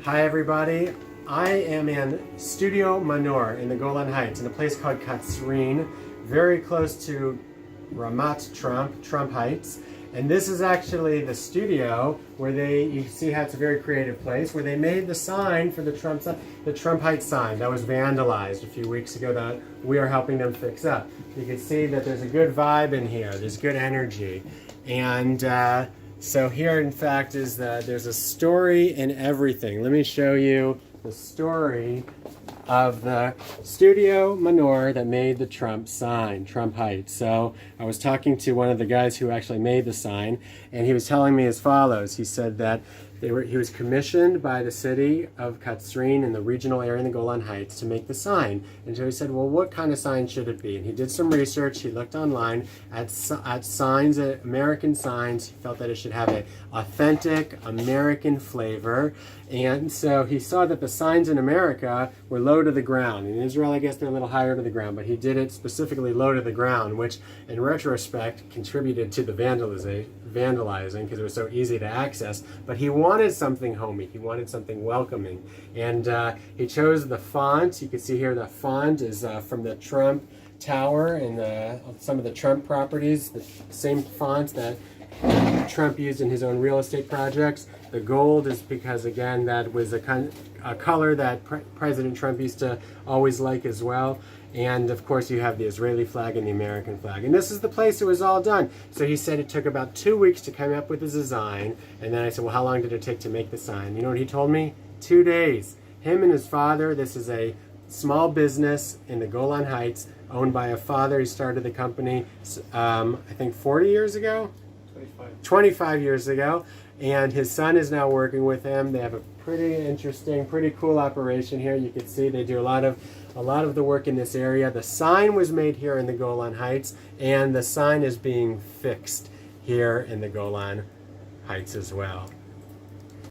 Hi everybody, I am in Studio Manor in the Golan Heights in a place called Katsrin, very close to Ramat Trump Heights. And this is actually the studio where you see how it's a very creative place, where they made the sign for the Trump Heights sign that was vandalized a few weeks ago that we are helping them fix up. You can see that there's a good vibe in here, there's good energy. And so here in fact there's a story in everything. Let me show you the story of the Studio Manor that made the Trump sign, Trump Heights. So I was talking to one of the guys who actually made the sign, and he was telling me as follows. He said that he was commissioned by the city of Katsrin in the regional area in the Golan Heights to make the sign. And so he said, well, what kind of sign should it be? And he did some research. He looked online at signs, American signs. He felt that it should have an authentic American flavor. And so he saw that the signs in America were low to the ground. In Israel, I guess they're a little higher to the ground, but he did it specifically low to the ground, which in retrospect contributed to the vandalizing because it was so easy to access. But he wanted something homey. He wanted something welcoming. And he chose the font. You can see here the font is from the Trump Tower and some of the Trump properties, the same font that Trump used in his own real estate projects. The gold is because, again, that was a color that President Trump used to always like as well. And of course you have the Israeli flag and the American flag. And this is the place it was all done. So he said it took about 2 weeks to come up with his design. And then I said, well, how long did it take to make the sign? You know what he told me? 2 days. Him and his father, this is a small business in the Golan Heights owned by a father. He started the company, I think 40 years ago? 25 years ago. And his son is now working with him. They have a pretty interesting, pretty cool operation here. You can see they do a lot of the work in this area. The sign was made here in the Golan Heights, and the sign is being fixed here in the Golan Heights as well.